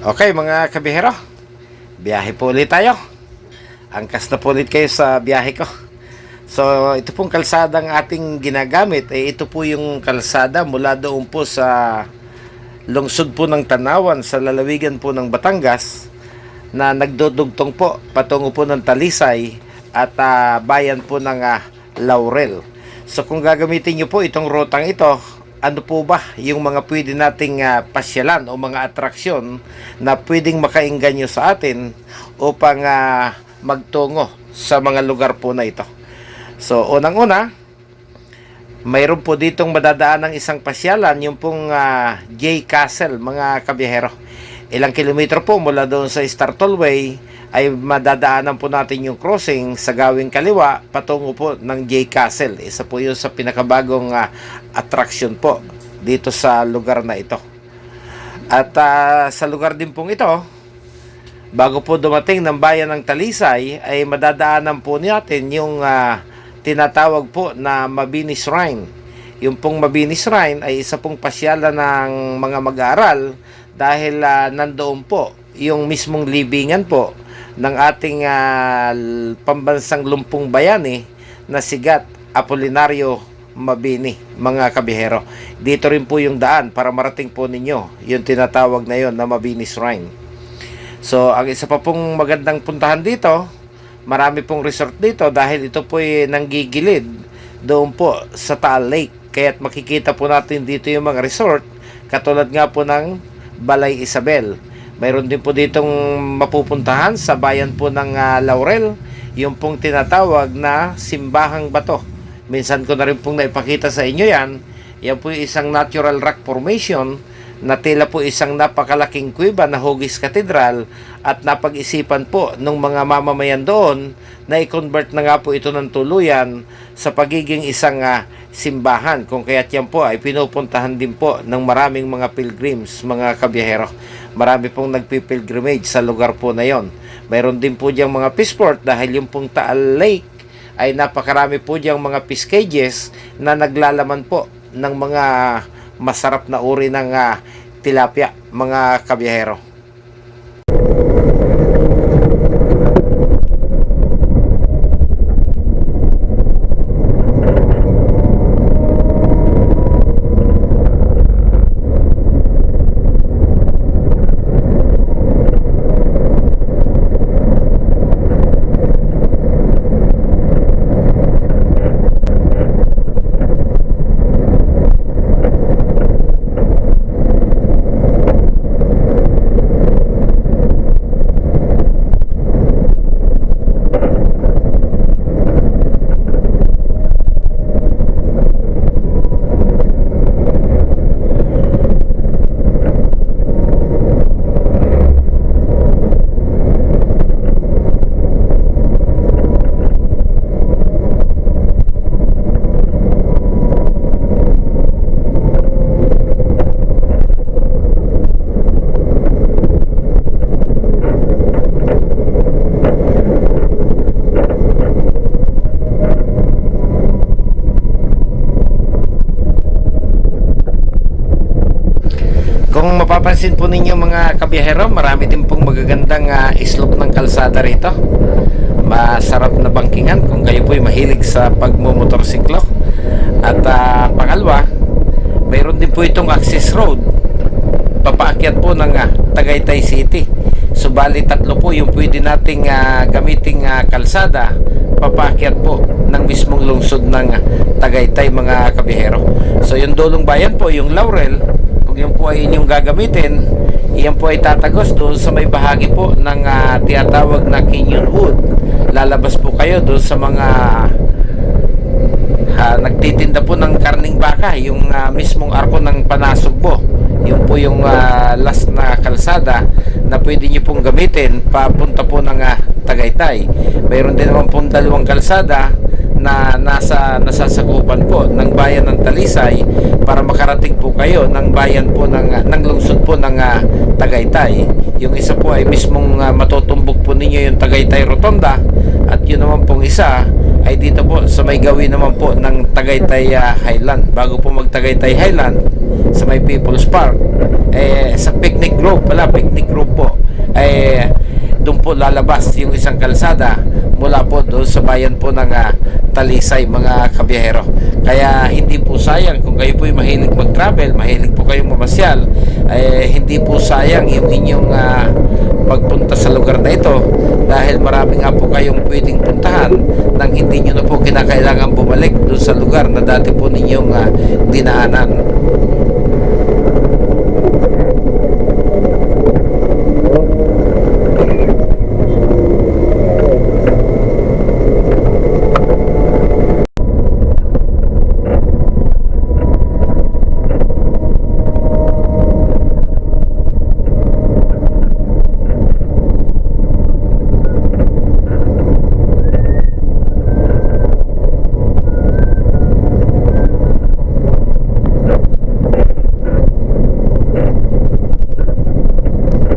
Okay mga kabihero, biyahe po ulit tayo. Angkas na po ulit kayo sa biyahe ko. So ito pong kalsadang ating ginagamit, ito po yung kalsada mula doon po sa lungsod po ng Tanawan sa lalawigan po ng Batangas na nagdudugtong po patungo po ng Talisay at bayan po ng Laurel. So kung gagamitin nyo po itong rutang ito, ano po ba yung mga pwede nating pasyalan o mga atraksyon na pwedeng makaingganyo sa atin upang magtungo sa mga lugar po na ito. So unang-una, mayroon po ditong madadaan ng isang pasyalan, yung pong J Castle mga kabiyahero. Ilang kilometro po mula doon sa Star Tollway ay madadaanan po natin yung crossing sa gawing kaliwa patungo po ng J Castle. Isa po yun sa pinakabagong attraction po dito sa lugar na ito. At sa lugar din pong ito, bago po dumating ng bayan ng Talisay, ay madadaanan po natin yung tinatawag po na Mabini Shrine. Yung pong Mabini Shrine ay isa pong pasyalan ng mga mag-aaral dahil nandoon po yung mismong libingan po ng ating pambansang lumpong bayani na sigat Apolinario Mabini mga kabihero. Dito rin po yung daan para marating po ninyo yung tinatawag na yon na Mabini Shrine. So ang isa pa pong magandang puntahan dito, marami pong resort dito dahil ito po ay nanggigilid doon po sa Taal Lake. Kaya't makikita po natin dito yung mga resort katulad nga po ng Balay Isabel. Mayroon din po ditong mapupuntahan sa bayan po ng Laurel, yung pong tinatawag na Simbahang Bato. Minsan ko na rin pong naipakita sa inyo yan. Yan po yung isang natural rock formation na tila po isang napakalaking kuweba na Hugis Cathedral, at napag-isipan po ng mga mamamayan doon na i-convert na nga po ito ng tuluyan sa pagiging isang simbahan, kung kaya't yan po ay pinupuntahan din po ng maraming mga pilgrims mga kabiyahero. Marami pong nagpipilgrimage sa lugar po na yon. Mayroon din po diyang mga fish port dahil yung pong Taal Lake ay napakarami po diyang mga fish cages na naglalaman po ng mga masarap na uri ng tilapia mga kabiyahero. Kung mapapansin po ninyo mga kabiyahero, marami din pong magagandang slope ng kalsada rito. Masarap na bangkingan kung kayo po'y mahilig sa pagmumotorsiklo. At pangalawa, mayroon din po itong access road papaakyat po ng Tagaytay City. Subalit tatlo po yung pwede nating gamiting kalsada papaakyat po ng mismong lungsod ng Tagaytay mga kabiyahero. So yung dulong bayan po, yung Laurel, kung yun po ay inyong gagamitin, iyan po ay tatagos doon sa may bahagi po ng tinatawag na Canyon Wood. Lalabas po kayo doon sa mga nagtitinda po ng karning baka, yung mismong arko ng Panasugbo. Yun po yung last na kalsada na pwede nyo pong gamitin papunta po ng Tagaytay. Mayroon din naman pong dalawang kalsada na nasasakupan po ng bayan ng Talisay para makarating po kayo ng bayan po ng lungsod po ng Tagaytay. Yung isa po ay mismong matutumbok po ninyo yung Tagaytay Rotonda, at yun naman pong isa ay dito po sa may gawin naman po ng Tagaytay Highland. Bago po mag Tagaytay Highland, sa may People's Park, sa picnic group po, doon po lalabas yung isang kalsada mula po doon sa bayan po ng Talisay, mga kabiyahero. Kaya hindi po sayang kung kayo po mahilig mag-travel, mahilig po kayong mamasyal, hindi po sayang yung inyong pagpunta sa lugar na ito, dahil marami nga po kayong pwedeng puntahan nang hindi nyo na po kinakailangan bumalik doon sa lugar na dati po ninyong dinaanan.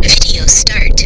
Video start.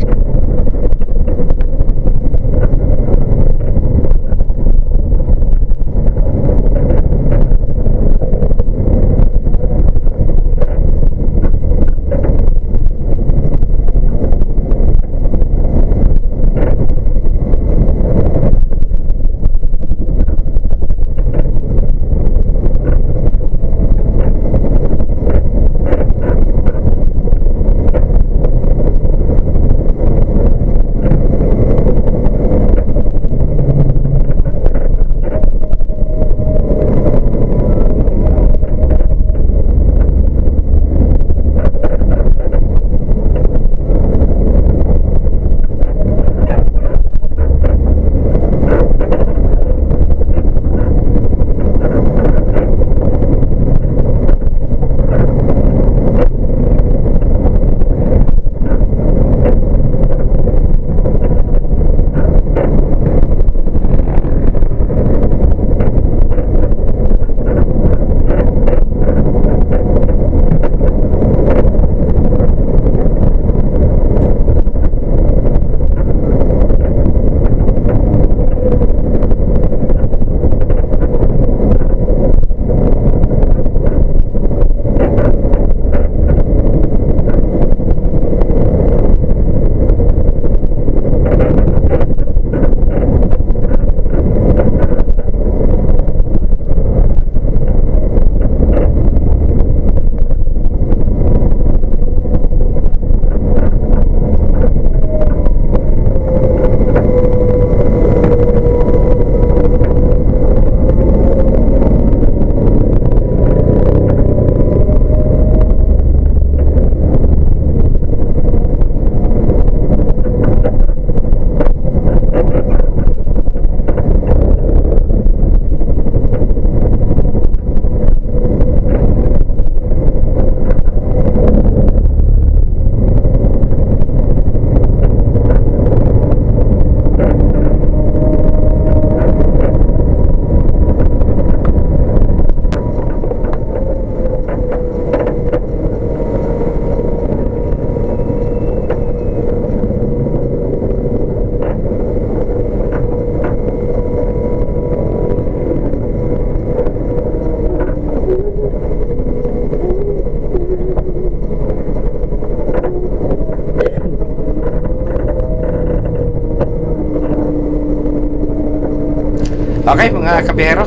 Okay mga kabiyero,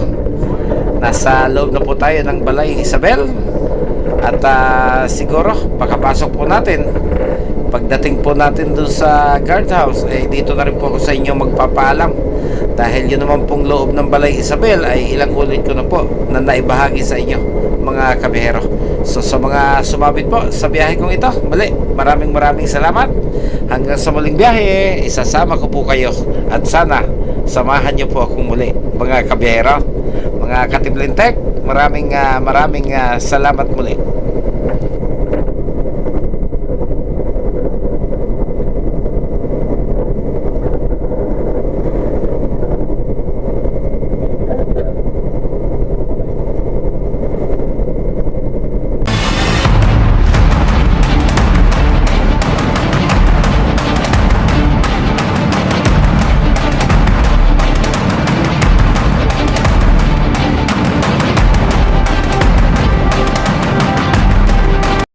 nasa loob na po tayo ng Balay Isabel. At siguro pagkapasok po natin, pagdating po natin doon sa guardhouse, dito na rin po ako sa inyo magpapaalam. Dahil yun naman pong loob ng Balay Isabel ay ilang ulit ko na po na naibahagi sa inyo mga kabiyero. So sa mga sumabit po sa biyahe kong ito, muli, maraming salamat. Hanggang sa muling biyahe, isasama ko po kayo. At sana samahan niyo po akong muli mga kabiyero, mga katiblintek. Maraming salamat muli.